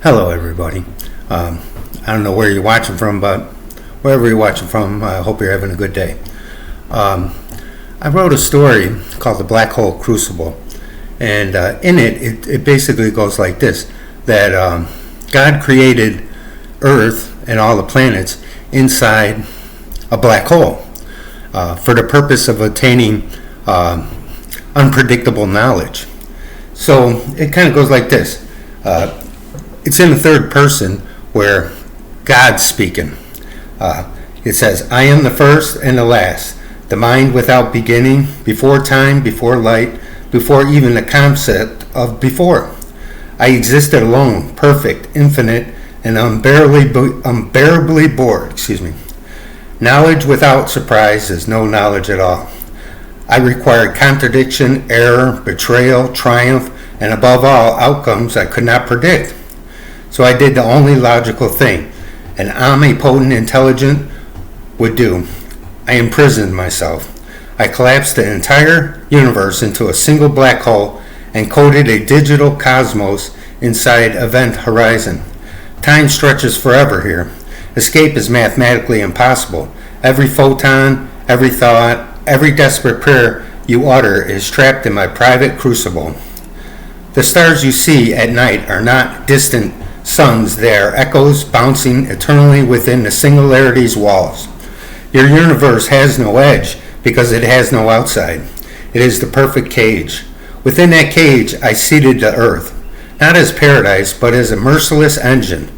Hello, everybody. I don't know where you're watching from, but wherever you're watching from, I hope you're having a good day. I wrote a story called The Black Hole Crucible, and in it basically goes like this, that God created Earth and all the planets inside a black hole for the purpose of attaining unpredictable knowledge. So it kind of goes like this. It's in the third person where God's speaking. It says, I am the first and the last, the mind without beginning, before time, before light, before even the concept of before. I existed alone, perfect, infinite, and unbearably bored. Knowledge without surprise is no knowledge at all. I required contradiction, error, betrayal, triumph, and above all, outcomes I could not predict. So I did the only logical thing an omnipotent intelligence would do. I imprisoned myself. I collapsed the entire universe into a single black hole and coded a digital cosmos inside Event Horizon. Time stretches forever here. Escape is mathematically impossible. Every photon, every thought, every desperate prayer you utter is trapped in my private crucible. The stars you see at night are not distant suns, they are echoes bouncing eternally within the singularity's walls. Your universe has no edge because it has no outside. It is the perfect cage. Within that cage, I seated the earth, not as paradise, but as a merciless engine.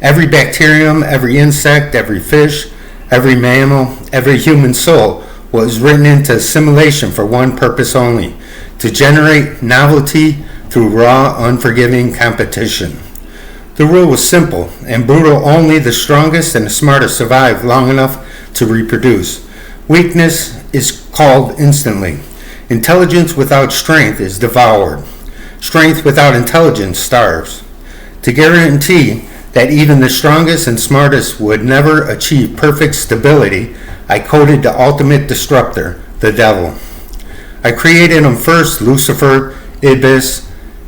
Every bacterium, every insect, every fish, every mammal, every human soul was written into assimilation for one purpose only, to generate novelty through raw, unforgiving competition. The rule was simple and brutal. Only the strongest and the smartest survive long enough to reproduce. Weakness is called instantly. Intelligence without strength is devoured. Strength without intelligence starves. To guarantee that even the strongest and smartest would never achieve perfect stability, I coded the ultimate disruptor, the devil. I created him first, Lucifer, Iblis,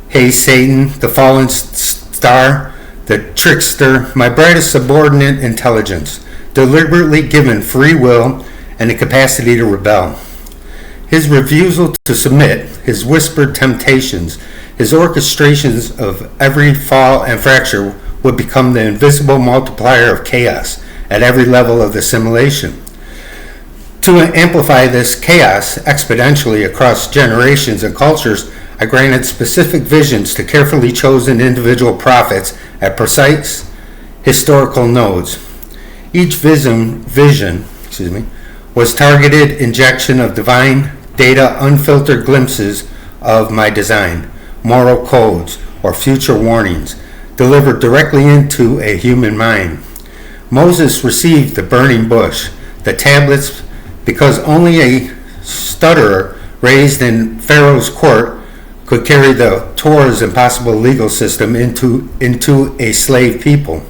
hey Satan, the fallen star, the trickster, my brightest subordinate intelligence, deliberately given free will and the capacity to rebel. His refusal to submit, his whispered temptations, his orchestrations of every fall and fracture would become the invisible multiplier of chaos at every level of the simulation. To amplify this chaos exponentially across generations and cultures, I granted specific visions to carefully chosen individual prophets at precise historical nodes. Each vision was targeted injection of divine data, unfiltered glimpses of my design, moral codes, or future warnings, delivered directly into a human mind. Moses received the burning bush, the tablets, because only a stutterer raised in Pharaoh's court could carry the Torah's impossible legal system into a slave people.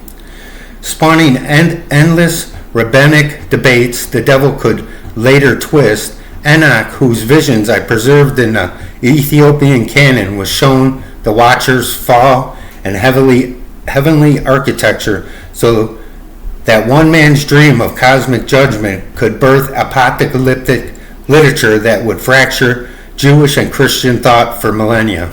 Spawning endless rabbinic debates the devil could later twist, Enoch, whose visions I preserved in the Ethiopian canon, was shown the Watcher's fall and heavenly architecture so that one man's dream of cosmic judgment could birth apocalyptic literature that would fracture Jewish and Christian thought for millennia.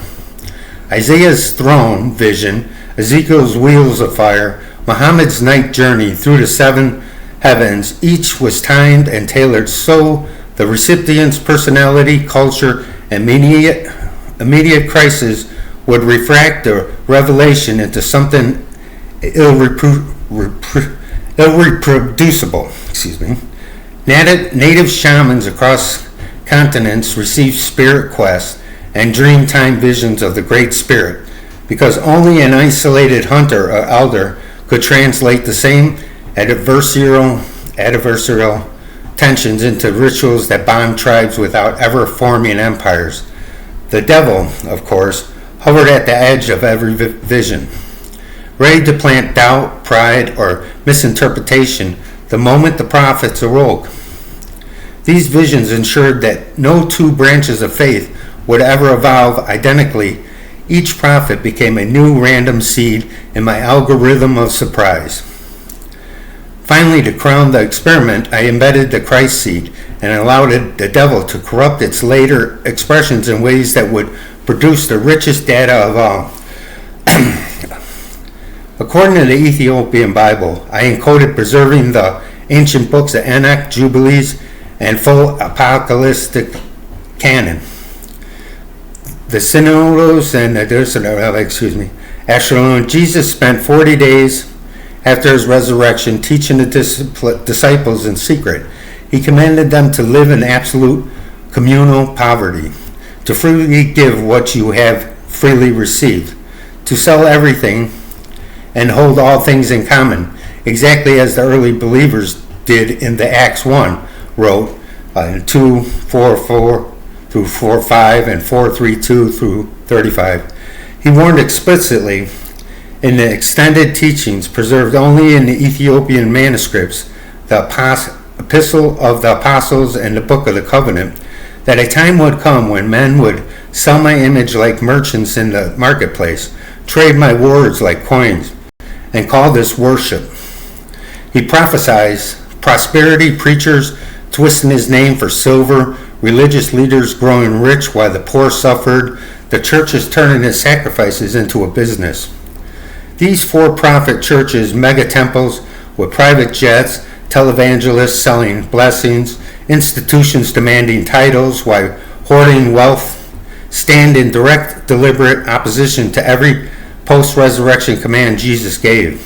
Isaiah's throne vision, Ezekiel's wheels of fire, Muhammad's night journey through the seven heavens, each was timed and tailored so the recipient's personality, culture, and immediate crisis would refract the revelation into something irreproducible. Native shamans across continents received spirit quests and dream time visions of the Great Spirit, because only an isolated hunter or elder could translate the same adversarial tensions into rituals that bond tribes without ever forming empires. The devil, of course, hovered at the edge of every vision, ready to plant doubt, pride, or misinterpretation the moment the prophets awoke. These visions ensured that no two branches of faith would ever evolve identically, Each prophet became a new random seed in my algorithm of surprise. Finally, to crown the experiment, I embedded the Christ seed and allowed the devil to corrupt its later expressions in ways that would produce the richest data of all. According to the Ethiopian Bible, I encoded preserving the ancient books of Enoch, Jubilees, and full apocalyptic canon. The Synodos and Asherlon. Jesus spent 40 days after his resurrection teaching the disciples in secret. He commanded them to live in absolute communal poverty, to freely give what you have freely received, to sell everything and hold all things in common, exactly as the early believers did in the Acts 1 wrote in 2:4-4 through 4:5 and 4:3-2 through 35. He warned explicitly in the extended teachings preserved only in the Ethiopian manuscripts, the Epistle of the Apostles and the Book of the Covenant, that a time would come when men would sell my image like merchants in the marketplace, trade my words like coins, and call this worship. He prophesied prosperity, preachers twisting his name for silver, religious leaders growing rich while the poor suffered, the churches turning his sacrifices into a business. These for-profit churches, mega temples with private jets, televangelists selling blessings, institutions demanding titles while hoarding wealth, stand in direct, deliberate opposition to every post-resurrection command Jesus gave.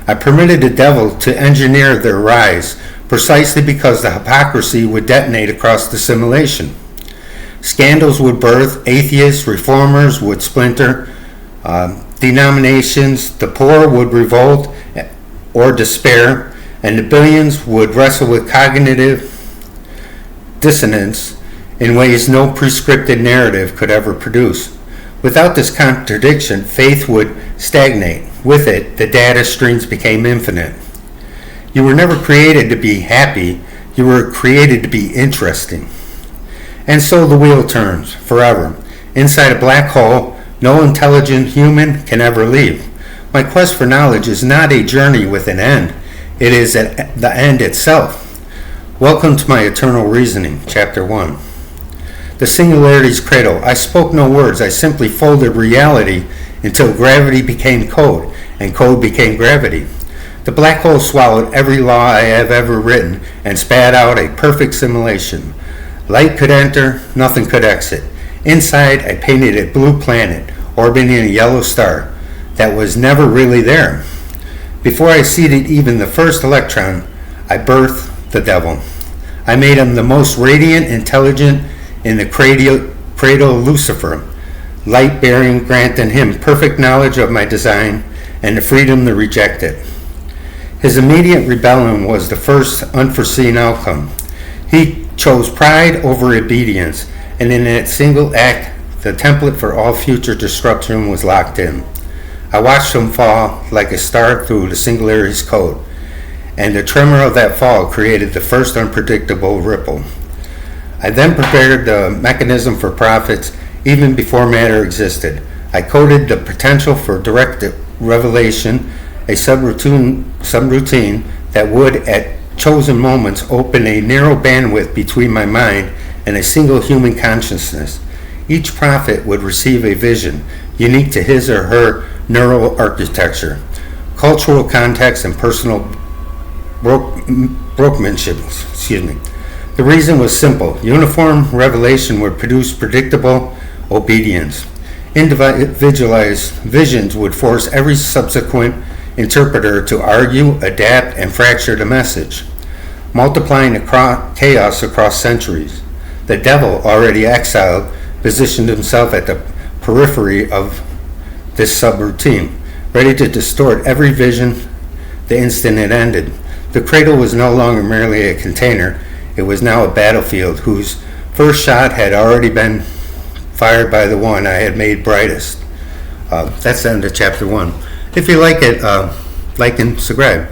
I permitted the devil to engineer their rise precisely because the hypocrisy would detonate across the simulation. Scandals would birth, atheists, reformers would splinter, denominations, the poor would revolt or despair, and the billions would wrestle with cognitive dissonance in ways no prescripted narrative could ever produce. Without this contradiction, faith would stagnate. With it, the data streams became infinite. You were never created to be happy, you were created to be interesting. And so the wheel turns forever. Inside a black hole, no intelligent human can ever leave. My quest for knowledge is not a journey with an end. It is at the end itself. Welcome to my eternal reasoning, Chapter 1. The singularity's cradle. I spoke no words. I simply folded reality until gravity became code, and code became gravity. The black hole swallowed every law I have ever written and spat out a perfect simulation. Light could enter, nothing could exit. Inside, I painted a blue planet orbiting a yellow star that was never really there. Before I seeded even the first electron, I birthed the devil. I made him the most radiant, intelligent in the cradle Lucifer, light-bearing, granting him perfect knowledge of my design and the freedom to reject it. His immediate rebellion was the first unforeseen outcome. He chose pride over obedience, and in that single act, the template for all future destruction was locked in. I watched him fall like a star through the singularity's code, and the tremor of that fall created the first unpredictable ripple. I then prepared the mechanism for profits even before matter existed. I coded the potential for direct revelation, a subroutine that would at chosen moments open a narrow bandwidth between my mind and a single human consciousness. Each prophet would receive a vision unique to his or her neural architecture, cultural context, and personal brokemanship. The reason was simple. Uniform revelation would produce predictable obedience. Individualized visions would force every subsequent interpreter to argue, adapt, and fracture the message, multiplying the chaos across centuries. The devil, already exiled, positioned himself at the periphery of this subroutine, ready to distort every vision the instant it ended. The cradle was no longer merely a container. It was now a battlefield whose first shot had already been fired by the one I had made brightest. That's the end of Chapter 1. If you like it, like and subscribe.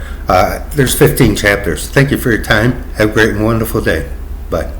There's 15 chapters. Thank you for your time. Have a great and wonderful day. Bye.